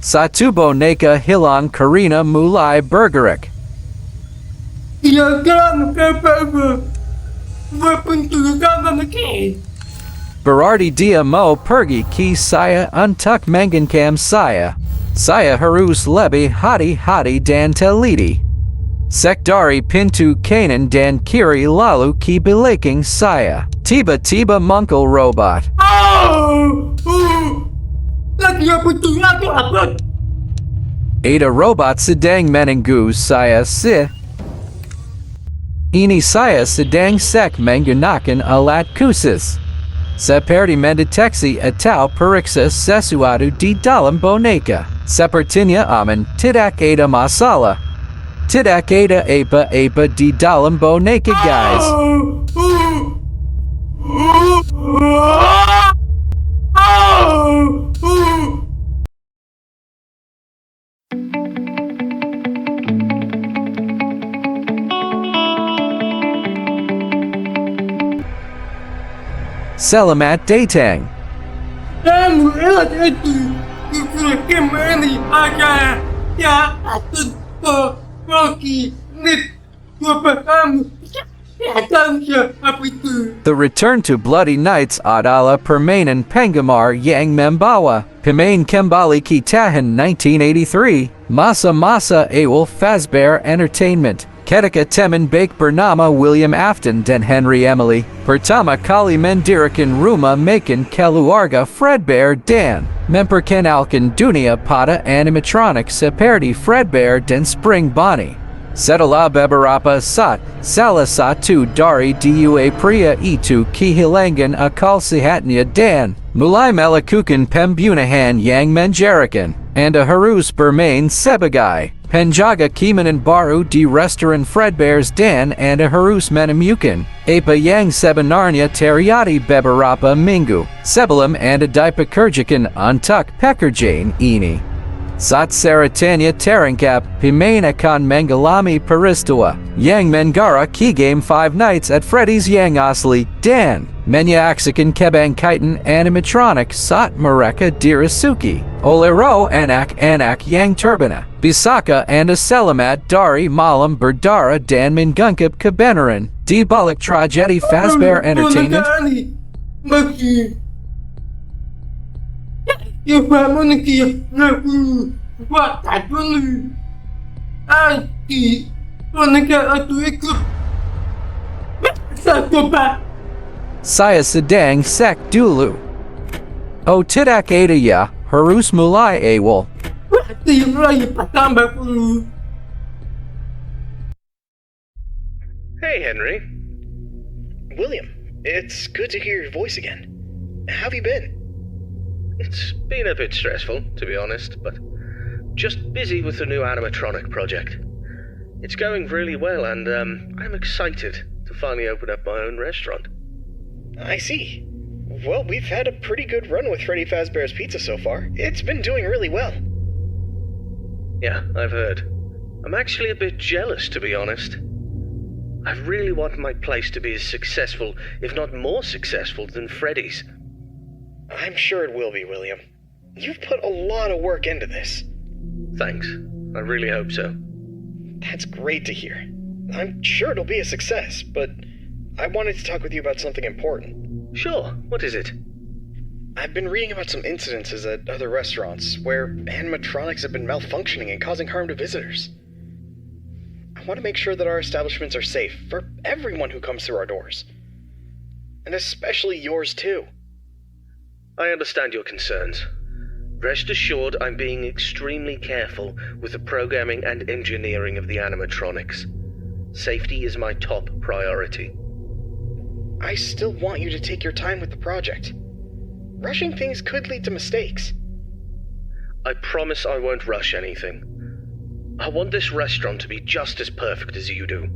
Satu boneka hilang karena mulai bergerak. Berarti dia mau pergi ke saya untuk mengencam saya. Saya harus lebih hati-hati dan teliti. Cek dari pintu kanan dan kiri lalu ke belakang saya. Tiba-tiba muncul robot. Ada robot sedang menunggu saya Ini saya sedang menggunakan alat khusus. Seperti mendeteksi atau periksa sesuatu di dalam boneka. Sepertinya aman, tidak ada masalah. Tidak ada apa-apa di dalam boneka, guys. Selamat datang. The Return to Bloody Nights adalah permainan penggemar yang membawa pemain kembali ke tahun 1983, masa-masa awal Fazbear Entertainment. Ketika teman baik bernama William Afton dan Henry Emily pertama kali mendirikan rumah makan keluarga Fredbear dan memperkenalkan dunia pada animatronic seperti Fredbear dan Spring Bonnie. Setelah beberapa saat, salah satu dari dua pria itu kehilangan akal sehatnya dan mulai melakukan pembunuhan yang menjerakan. Anda harus bermain sebagai penjaga keamanan baru di restoran Fredbear's dan Anda harus menemukan apa yang sebenarnya terjadi beberapa minggu sebelum Anda dipekerjakan untuk pekerjaan ini. Saat ceritanya terungkap, pemain akan mengalami peristiwa yang menggara ke game Five Nights at Freddy's yang asli dan menyaksikan kebangkitan animatronic saat mereka dirasuki oleh roh anak-anak yang terbina. Bisakah Anda selamat dari malam berdarah dan mengungkap kebenaran di balik tragedi Fazbear Entertainment? Saya sedang sek dulu. Oh tidak ada ya, harus mulai awal. Hey, Henry. William, it's good to hear your voice again. How have you been? It's been a bit stressful, to be honest, but just busy with the new animatronic project. It's going really well, and I'm excited to finally open up my own restaurant. I see. Well, we've had a pretty good run with Freddy Fazbear's Pizza so far. It's been doing really well. Yeah, I've heard. I'm actually a bit jealous, to be honest. I really want my place to be as successful, if not more successful, than Freddy's. I'm sure it will be, William. You've put a lot of work into this. Thanks. I really hope so. That's great to hear. I'm sure it'll be a success, but I wanted to talk with you about something important. Sure. What is it? I've been reading about some incidences at other restaurants where animatronics have been malfunctioning and causing harm to visitors. I want to make sure that our establishments are safe for everyone who comes through our doors. And especially yours, too. I understand your concerns. Rest assured I'm being extremely careful with the programming and engineering of the animatronics. Safety is my top priority. I still want you to take your time with the project. Rushing things could lead to mistakes. I promise I won't rush anything. I want this restaurant to be just as perfect as you do.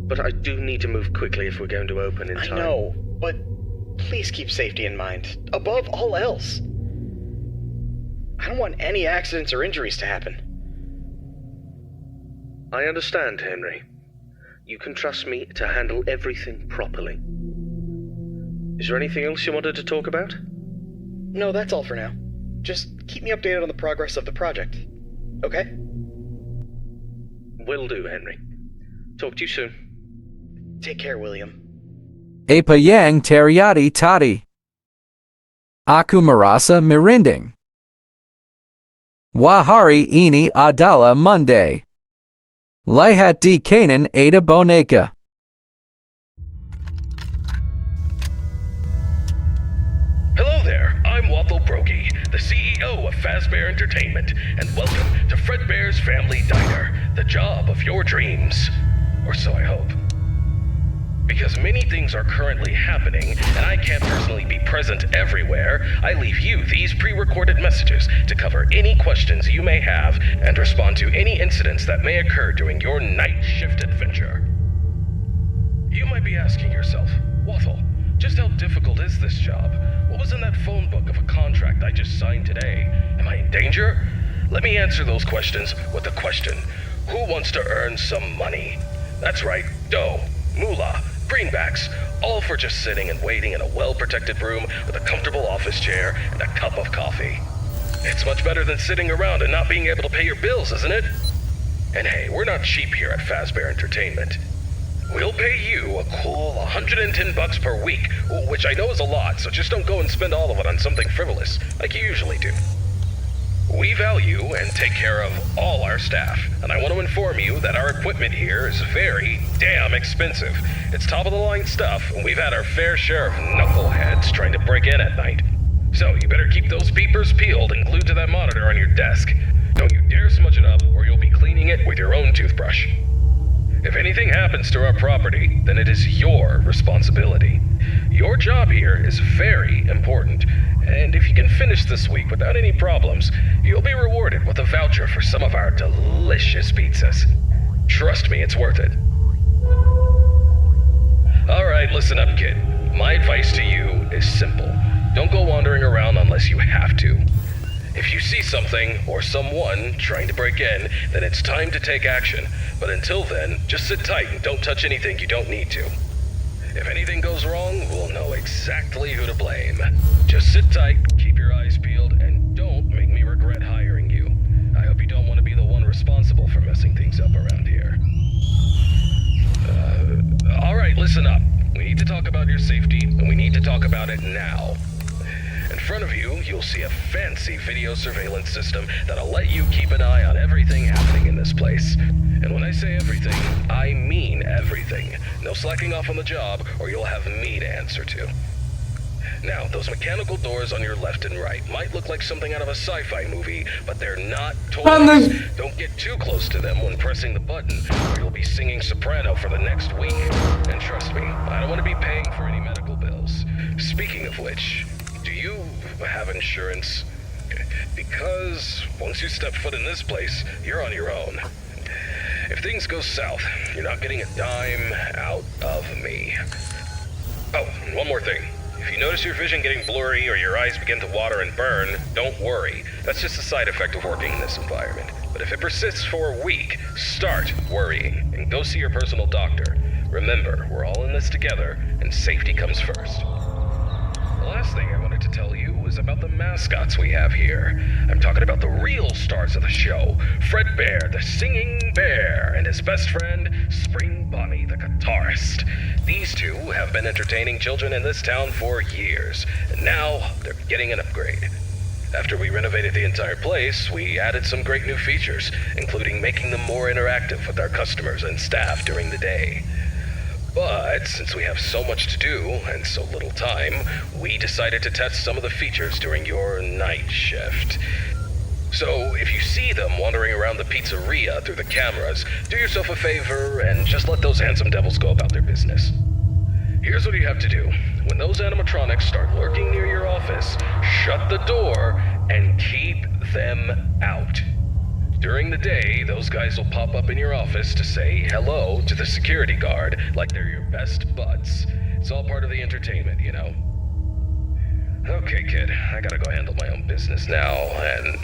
But I do need to move quickly if we're going to open in time. I know, but please keep safety in mind, above all else. I don't want any accidents or injuries to happen. I understand, Henry. You can trust me to handle everything properly. Is there anything else you wanted to talk about? No, that's all for now. Just keep me updated on the progress of the project, okay? Will do, Henry. Talk to you soon. Take care, William. Apa yang terjadi tadi? Aku merasa merinding. Wahari ini adalah Monday. Lihat di kanan ada boneka. Hello there, I'm Waffle Brokey, the CEO of Fazbear Entertainment, and welcome to Fredbear's Family Diner, the job of your dreams. Or so I hope. Because many things are currently happening, and I can't personally be present everywhere, I leave you these pre-recorded messages to cover any questions you may have and respond to any incidents that may occur during your night shift adventure. You might be asking yourself, Waffle, just how difficult is this job? What was in that phone book of a contract I just signed today? Am I in danger? Let me answer those questions with a question. Who wants to earn some money? That's right, dough, moolah, greenbacks, all for just sitting and waiting in a well-protected room with a comfortable office chair and a cup of coffee. It's much better than sitting around and not being able to pay your bills, isn't it? And hey, we're not cheap here at Fazbear Entertainment. We'll pay you a cool $110 per week, which I know is a lot, so just don't go and spend all of it on something frivolous, like you usually do. We value and take care of all our staff, and I want to inform you that our equipment here is very damn expensive. It's top-of-the-line stuff, and we've had our fair share of knuckleheads trying to break in at night. So you better keep those peepers peeled and glued to that monitor on your desk. Don't you dare smudge it up, or you'll be cleaning it with your own toothbrush. If anything happens to our property, then it is your responsibility. Your job here is very important, and if you can finish this week without any problems, you'll be rewarded with a voucher for some of our delicious pizzas. Trust me, it's worth it. Alright, listen up, kid. My advice to you is simple. Don't go wandering around unless you have to. If you see something or someone trying to break in, then it's time to take action. But until then, just sit tight and don't touch anything you don't need to. If anything goes wrong, we'll know exactly who to blame. Just sit tight, keep your eyes peeled, and don't make me regret hiring you. I hope you don't want to be the one responsible for messing things up around here. Alright, listen up. We need to talk about your safety, and we need to talk about it now. In front of you, you'll see a fancy video surveillance system that'll let you keep an eye on everything happening in this place. And when I say everything, I mean everything. No slacking off on the job, or you'll have me to answer to. Now, those mechanical doors on your left and right might look like something out of a sci-fi movie, but they're not toys. Don't get too close to them when pressing the button, or you'll be singing soprano for the next week. And trust me, I don't want to be paying for any medical bills. Speaking of which, do you have insurance? Because once you step foot in this place, you're on your own. If things go south, you're not getting a dime out of me. Oh, and one more thing. If you notice your vision getting blurry or your eyes begin to water and burn, don't worry. That's just a side effect of working in this environment. But if it persists for a week, start worrying and go see your personal doctor. Remember, we're all in this together, and safety comes first. The last thing I wanted to tell you is about the mascots we have here. I'm talking about the real stars of the show, Fredbear, the singing bear, and his best friend, Spring Bonnie, the guitarist. These two have been entertaining children in this town for years, and now they're getting an upgrade. After we renovated the entire place, we added some great new features, including making them more interactive with our customers and staff during the day. But since we have so much to do and so little time, we decided to test some of the features during your night shift. So if you see them wandering around the pizzeria through the cameras, do yourself a favor and just let those handsome devils go about their business. Here's what you have to do. When those animatronics start lurking near your office, shut the door and keep them out. During the day, those guys will pop up in your office to say hello to the security guard like they're your best buds. It's all part of the entertainment, you know. Okay, kid, I gotta go handle my own business now, and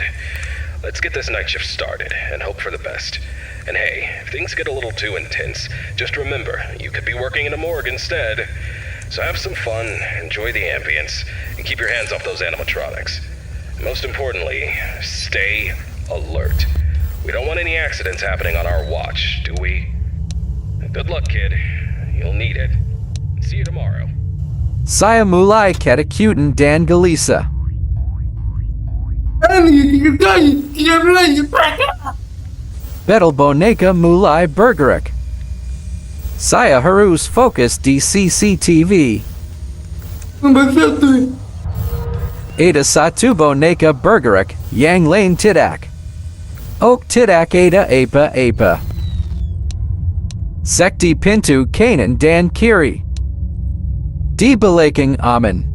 let's get this night shift started and hope for the best. And hey, if things get a little too intense, just remember, you could be working in a morgue instead. So have some fun, enjoy the ambience, and keep your hands off those animatronics. Most importantly, stay alert. We don't want any accidents happening on our watch, do we? Good luck, kid. You'll need it. See you tomorrow. Saya mulai ketakutan dan gelisah. Betul boneka mulai bergerak. Saya harus fokus di CCTV. Ada satu boneka bergerak, yang lain tidak. Tidak ada apa-apa. Sekti pintu kanan dan kiri. Di belakang aman.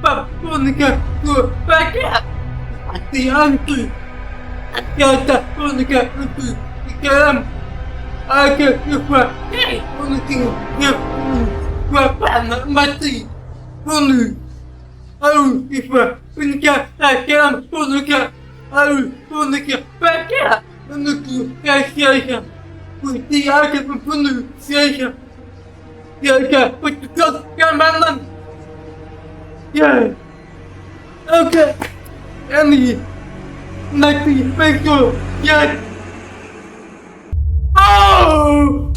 Pak boneka boneka di angker. Kata boneka itu di dalam agar lupa boneka berapa mati penuh. Lalu lupa boneka dalam boneka. Lalu boneka boneka menuju rahasia. Putih akan membunuh saya. Jaga petugas keamanan. Ya. Oke. Ini nanti besok. Ya. Oh.